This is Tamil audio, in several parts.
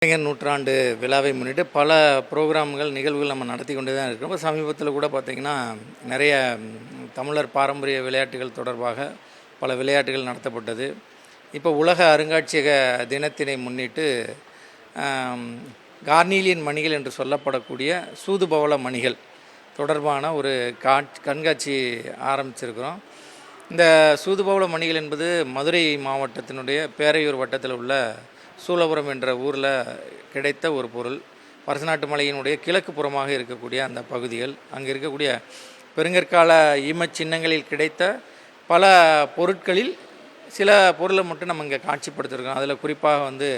கலைஞர் நூற்றாண்டு விழாவை முன்னிட்டு பல ப்ரோக்ராம்கள் நிகழ்வுகள் நம்ம நடத்தி கொண்டு தான் இருக்கிறோம். இப்போ சமீபத்தில் கூட பார்த்திங்கன்னா நிறைய தமிழர் பாரம்பரிய விளையாட்டுகள் தொடர்பாக பல விளையாட்டுகள் நடத்தப்பட்டது. இப்போ உலக அருங்காட்சியக தினத்தினை முன்னிட்டு கார்னீலியன் மணிகள் என்று சொல்லப்படக்கூடிய சூதுபவள மணிகள் தொடர்பான ஒரு கண்காட்சி ஆரம்பிச்சிருக்கிறோம். இந்த சூதுபவள மணிகள் என்பது மதுரை மாவட்டத்தினுடைய பேரையூர் வட்டத்தில் உள்ள சூலபுரம் என்ற ஊரில் கிடைத்த ஒரு பொருள். பரசநாட்டு மலையினுடைய கிழக்கு புறமாக இருக்கக்கூடிய அந்த பகுதிகள், அங்கே இருக்கக்கூடிய பெருங்கற்கால ஈமச் சின்னங்களில் கிடைத்த பல பொருட்களில் சில பொருளை மட்டும் நம்ம இங்கே காட்சிப்படுத்திருக்கிறோம். அதில் குறிப்பாக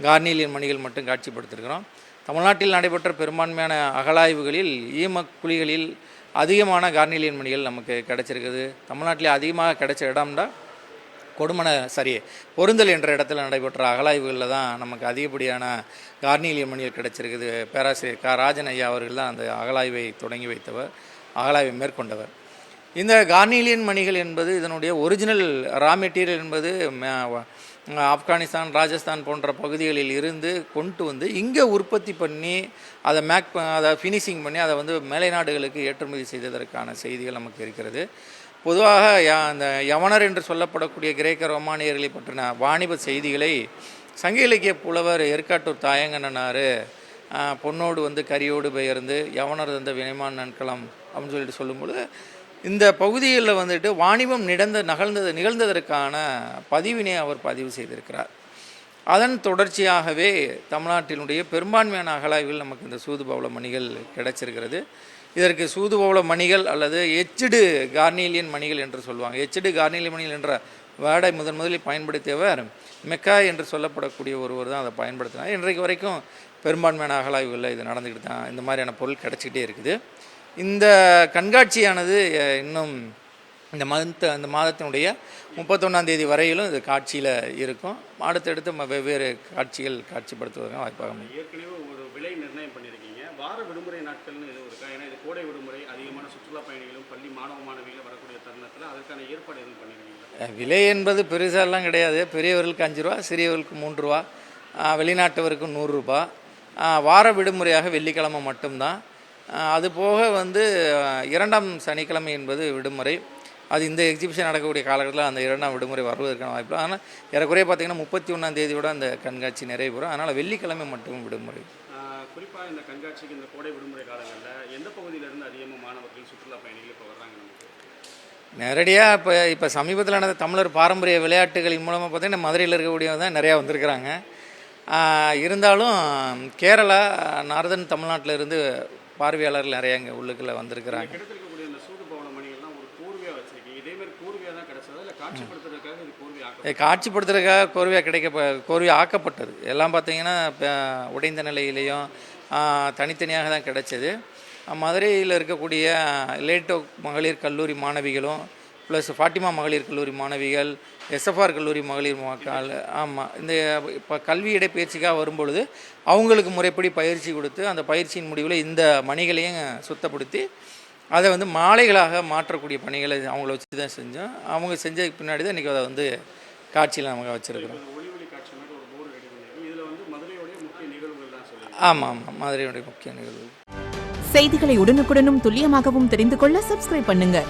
கார்னீலியன் மணிகள் மட்டும் காட்சிப்படுத்திருக்கிறோம். தமிழ்நாட்டில் நடைபெற்ற பெரும்பான்மையான அகழாய்வுகளில் ஈமக்குழிகளில் அதிகமான கார்னீலியன் மணிகள் நமக்கு கிடைச்சிருக்குது. தமிழ்நாட்டில் அதிகமாக கிடைச்ச இடம்னா பொருந்தல் என்ற இடத்துல நடைபெற்ற அகழாய்வுகளில் தான் நமக்கு அதிகப்படியான கார்னீலியன் மணிகள் கிடைச்சிருக்குது. பேராசிரியர் ராஜன் ஐயா அவர்கள் தான் அந்த அகழாய்வை தொடங்கி வைத்தவர், அகழாய்வை மேற்கொண்டவர். இந்த கார்னீலியன் மணிகள் என்பது இதனுடைய ஒரிஜினல் ரா மெட்டீரியல் என்பது ஆப்கானிஸ்தான், ராஜஸ்தான் போன்ற பகுதிகளில் இருந்து கொண்டு இங்கே உற்பத்தி பண்ணி அதை ஃபினிஷிங் பண்ணி அதை மேலை நாடுகளுக்கு ஏற்றுமதி செய்ததற்கான செய்திகள் நமக்கு இருக்கிறது. பொதுவாக அந்த யவனர் என்று சொல்லப்படக்கூடிய கிரேக்க ரோமானியர்களை பற்றின வாணிப செய்திகளை சங்க இலக்கிய புலவர் எருக்காட்டூர் தாயங்கண்ணனார் பொன்னோடு கரியோடு பெயர்ந்து யவனர் தந்த வினைமான் நன்கலம் அப்படின்னு சொல்லிட்டு சொல்லும்பொழுது இந்த பகுதிகளில் வாணிபம் நிகழ்ந்ததற்கான பதிவினை அவர் பதிவு செய்திருக்கிறார். அதன் தொடர்ச்சியாகவே தமிழ்நாட்டினுடைய பெரும்பான்மையான அகழாய்வில் நமக்கு இந்த சூதுபவள மணிகள் கிடைச்சிருக்கிறது. இதற்கு சூதுபவள மணிகள் அல்லது எச்டு கார்னீலியன் மணிகள் என்று சொல்லுவாங்க. எச்டு கார்னீலியன் மணிகள் என்ற வேர்டை முதலில் பயன்படுத்தியவர் மெக்காய் என்று சொல்லப்படக்கூடிய ஒருவர் தான் அதை பயன்படுத்தினார். இன்றைக்கு வரைக்கும் பெரும்பான்மையான அகழாய்வுகளில் இது நடந்துக்கிட்டு தான் இந்த மாதிரியான பொருள் கிடச்சிக்கிட்டே இருக்குது. இந்த கண்காட்சியானது இன்னும் இந்த மாதத்தினுடைய 31ஆம் தேதி வரையிலும் இது காட்சியில் இருக்கும். அடுத்தடுத்து வெவ்வேறு காட்சிகள் காட்சிப்படுத்துவதற்கான வாய்ப்பாக அமையும். ஏற்கனவே ஒரு விலை நிர்ணயம் பண்ணியிருக்கீங்க. வார விடுமுறை நாட்கள்னு இது இருக்கா? ஏன்னா இது கோடை விடுமுறை, அதிகமான சுற்றுலா பயணிகளும் பள்ளி மாணவ மாணவிகளும் வரக்கூடிய தருணத்தில் அதற்கான ஏற்பாடு எதுவும் பண்ணியிருக்கீங்களா? விலை என்பது பெருசாலாம் கிடையாது. பெரியவர்களுக்கு 5 ரூபா, சிறியவர்களுக்கு 3 ரூபா, வெளிநாட்டவருக்கு 100 ரூபா. வார விடுமுறையாக வெள்ளிக்கிழமை மட்டும்தான். அதுபோக 2ஆம் சனிக்கிழமை என்பது விடுமுறை. அது இந்த எக்ஸிபிஷன் நடக்கக்கூடிய காலகட்டத்தில் அந்த 2ஆம் விடுமுறை வருவதற்கான வாய்ப்பு. ஆனால் ஏறக்குறைய பார்த்திங்கன்னா 31ஆம் தேதியோட அந்த கண்காட்சி நிறைவுறும். அதனால் வெள்ளிக்கிழமை மட்டும் விடுமுறை. குறிப்பாக இந்த கண்காட்சிக்கு இந்த கோடை விடுமுறை காலங்களில் எந்த பகுதியிலிருந்து அதிகமாக மாணவர்கள் சுற்றுலா பயணிகள் இப்போ வர்றாங்க? நேரடியாக இப்போ சமீபத்தில் நடந்த தமிழர் பாரம்பரிய விளையாட்டுகளின் மூலமாக பார்த்திங்கன்னா மதுரையில் இருக்கக்கூடியவங்க தான் நிறையா வந்திருக்கிறாங்க. இருந்தாலும் கேரளா, நார்தன் தமிழ்நாட்டில் இருந்து பார்வையாளர்கள் நிறையா இங்கே உள்ளுக்குள்ளே வந்திருக்கிறாங்க. கிடைத்திருக்கக்கூடிய இந்த சூதுபவள மணிகள்லாம் ஒரு கோர்வையாக வச்சுருக்கீங்க. இதேமாதிரி கோர்வையாக தான் கிடைச்சதா இல்லை காட்சிப்படுத்துறதுக்காக இது காட்சிப்படுத்துறதுக்காக கோர்வையாக ஆக்கப்பட்டது. எல்லாம் பார்த்திங்கன்னா உடைந்த நிலையிலையும் தனித்தனியாக தான் கிடைச்சது. மதுரையில் இருக்கக்கூடிய லேட்டோ மகளிர் கல்லூரி மாணவிகளும் ப்ளஸ் ஃபாட்டிமா மகளிர் கல்லூரி மாணவிகள், எஸ்எஃப்ஆர் கல்லூரி மகளிர் இந்த இப்போ கல்வி இடைப்பயிற்சிக்காக வரும்பொழுது அவங்களுக்கு முறைப்படி பயிற்சி கொடுத்து அந்த பயிற்சியின் முடிவில் இந்த மணிகளையும் சுத்தப்படுத்தி அதை மாலைகளாக மாற்றக்கூடிய பணிகளை அவங்கள வச்சு தான் செஞ்சோம். அவங்க செஞ்சதுக்கு பின்னாடி தான் இன்றைக்கி அதை காட்சியில் நமக்கு வச்சுருக்கிறோம். ஆமாம், மதுரையுடைய முக்கிய நிகழ்வு. செய்திகளை உடனுக்குடனும் துல்லியமாகவும் தெரிந்து கொள்ள சப்ஸ்கிரைப் பண்ணுங்கள்.